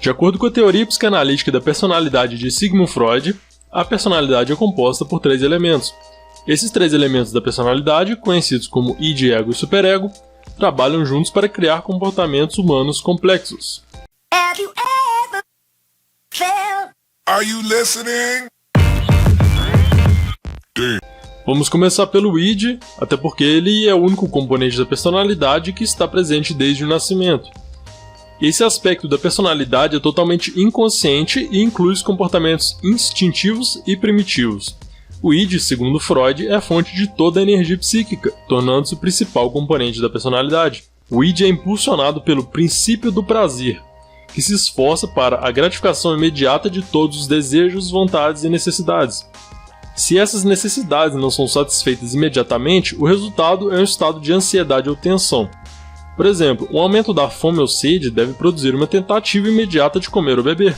De acordo com a teoria psicanalítica da personalidade de Sigmund Freud, a personalidade é composta por 3 elementos. Esses 3 elementos da personalidade, conhecidos como id, ego e superego, trabalham juntos para criar comportamentos humanos complexos. Are you listening? Vamos começar pelo id, até porque ele é o único componente da personalidade que está presente desde o nascimento. Esse aspecto da personalidade é totalmente inconsciente e inclui os comportamentos instintivos e primitivos. O id, segundo Freud, é a fonte de toda a energia psíquica, tornando-se o principal componente da personalidade. O id é impulsionado pelo princípio do prazer, que se esforça para a gratificação imediata de todos os desejos, vontades e necessidades. Se essas necessidades não são satisfeitas imediatamente, o resultado é um estado de ansiedade ou tensão. Por exemplo, um aumento da fome ou sede deve produzir uma tentativa imediata de comer ou beber.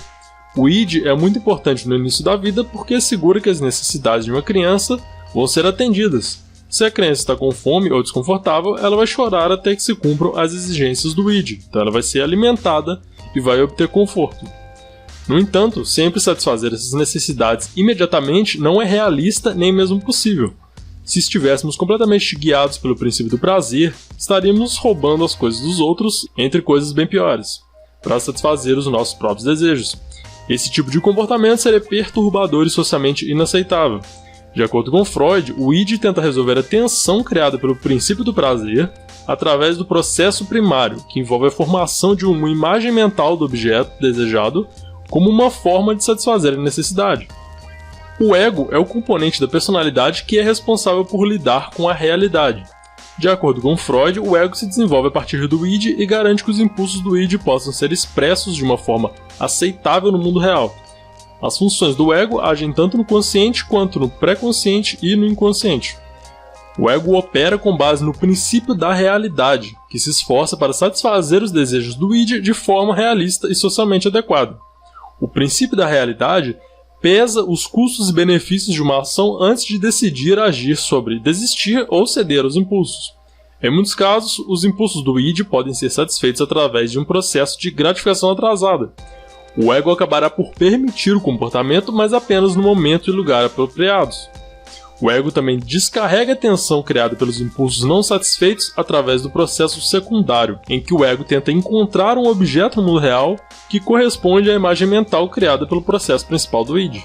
O id é muito importante no início da vida porque assegura que as necessidades de uma criança vão ser atendidas. Se a criança está com fome ou desconfortável, ela vai chorar até que se cumpram as exigências do id, então ela vai ser alimentada e vai obter conforto. No entanto, sempre satisfazer essas necessidades imediatamente não é realista nem mesmo possível. Se estivéssemos completamente guiados pelo princípio do prazer, estaríamos roubando as coisas dos outros, entre coisas bem piores, para satisfazer os nossos próprios desejos. Esse tipo de comportamento seria perturbador e socialmente inaceitável. De acordo com Freud, o id tenta resolver a tensão criada pelo princípio do prazer através do processo primário, que envolve a formação de uma imagem mental do objeto desejado como uma forma de satisfazer a necessidade. O ego é o componente da personalidade que é responsável por lidar com a realidade. De acordo com Freud, o ego se desenvolve a partir do id e garante que os impulsos do id possam ser expressos de uma forma aceitável no mundo real. As funções do ego agem tanto no consciente quanto no pré-consciente e no inconsciente. O ego opera com base no princípio da realidade, que se esforça para satisfazer os desejos do id de forma realista e socialmente adequada. O princípio da realidade pesa os custos e benefícios de uma ação antes de decidir agir sobre desistir ou ceder aos impulsos. Em muitos casos, os impulsos do id podem ser satisfeitos através de um processo de gratificação atrasada. O ego acabará por permitir o comportamento, mas apenas no momento e lugar apropriados. O ego também descarrega a tensão criada pelos impulsos não satisfeitos através do processo secundário, em que o ego tenta encontrar um objeto no mundo real que corresponde à imagem mental criada pelo processo principal do id.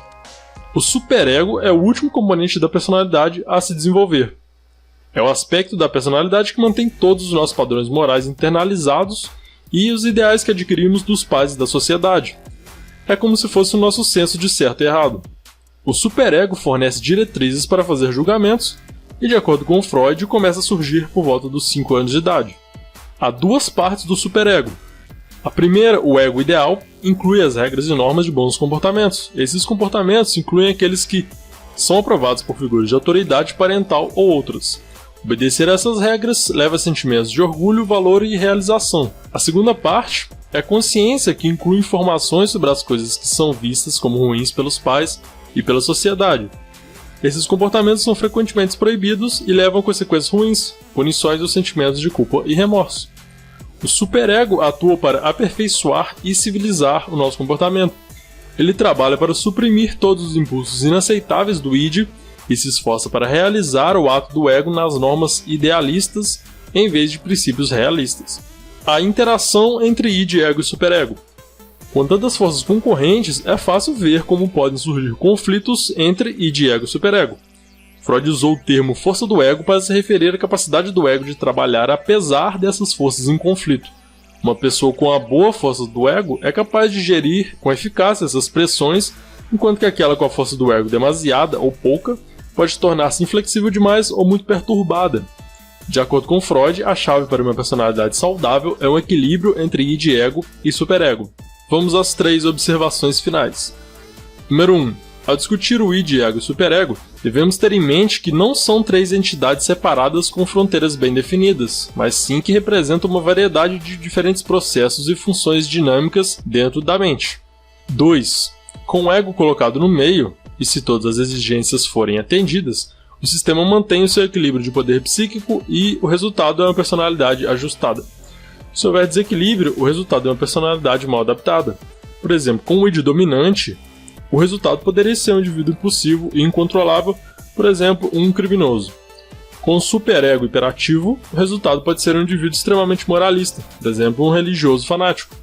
O superego é o último componente da personalidade a se desenvolver. É o aspecto da personalidade que mantém todos os nossos padrões morais internalizados e os ideais que adquirimos dos pais e da sociedade. É como se fosse o nosso senso de certo e errado. O superego fornece diretrizes para fazer julgamentos e, de acordo com Freud, começa a surgir por volta dos 5 anos de idade. Há 2 partes do superego. A primeira, o ego ideal, inclui as regras e normas de bons comportamentos. Esses comportamentos incluem aqueles que são aprovados por figuras de autoridade parental ou outras. Obedecer a essas regras leva a sentimentos de orgulho, valor e realização. A segunda parte é a consciência, que inclui informações sobre as coisas que são vistas como ruins pelos pais e pela sociedade. Esses comportamentos são frequentemente proibidos e levam a consequências ruins, punições ou sentimentos de culpa e remorso. O superego atua para aperfeiçoar e civilizar o nosso comportamento. Ele trabalha para suprimir todos os impulsos inaceitáveis do id e se esforça para realizar o ato do ego nas normas idealistas em vez de princípios realistas. A interação entre id, ego e superego. Com tantas forças concorrentes, é fácil ver como podem surgir conflitos entre id, ego e superego. Freud usou o termo força do ego para se referir à capacidade do ego de trabalhar apesar dessas forças em conflito. Uma pessoa com a boa força do ego é capaz de gerir com eficácia essas pressões, enquanto que aquela com a força do ego demasiada ou pouca pode tornar-se inflexível demais ou muito perturbada. De acordo com Freud, a chave para uma personalidade saudável é um equilíbrio entre id, ego e superego. Vamos às 3 observações finais. Número 1. Ao discutir o id, ego e superego, devemos ter em mente que não são 3 entidades separadas com fronteiras bem definidas, mas sim que representam uma variedade de diferentes processos e funções dinâmicas dentro da mente. 2. Com o ego colocado no meio, e se todas as exigências forem atendidas, o sistema mantém o seu equilíbrio de poder psíquico e o resultado é uma personalidade ajustada. Se houver desequilíbrio, o resultado é uma personalidade mal adaptada. Por exemplo, com o id dominante, o resultado poderia ser um indivíduo impulsivo e incontrolável, por exemplo, um criminoso. Com o superego hiperativo, o resultado pode ser um indivíduo extremamente moralista, por exemplo, um religioso fanático.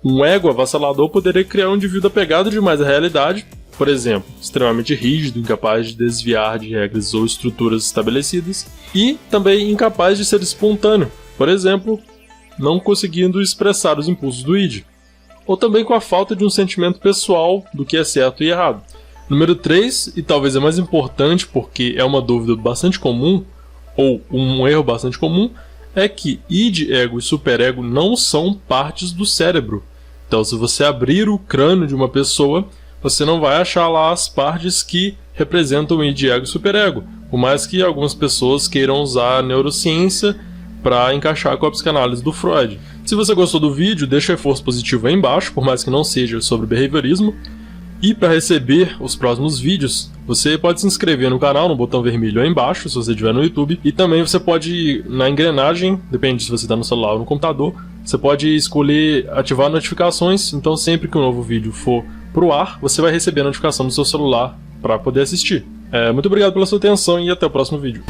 Um ego avassalador poderia criar um indivíduo apegado demais à realidade, por exemplo, extremamente rígido, incapaz de desviar de regras ou estruturas estabelecidas, e também incapaz de ser espontâneo, por exemplo, não conseguindo expressar os impulsos do id, ou também com a falta de um sentimento pessoal do que é certo e errado. Número 3, e talvez é mais importante porque é uma dúvida bastante comum, ou um erro bastante comum, é que id, ego e superego não são partes do cérebro. Então, se você abrir o crânio de uma pessoa, você não vai achar lá as partes que representam id, ego e superego, por mais que algumas pessoas queiram usar a neurociência para encaixar com a psicanálise do Freud. Se você gostou do vídeo, deixa reforço positivo aí embaixo, por mais que não seja sobre behaviorismo. E para receber os próximos vídeos, você pode se inscrever no canal, no botão vermelho aí embaixo, se você estiver no YouTube. E também você pode, na engrenagem, depende se você está no celular ou no computador, você pode escolher ativar notificações, então sempre que um novo vídeo for pro ar, você vai receber a notificação no seu celular para poder assistir. Muito obrigado pela sua atenção e até o próximo vídeo.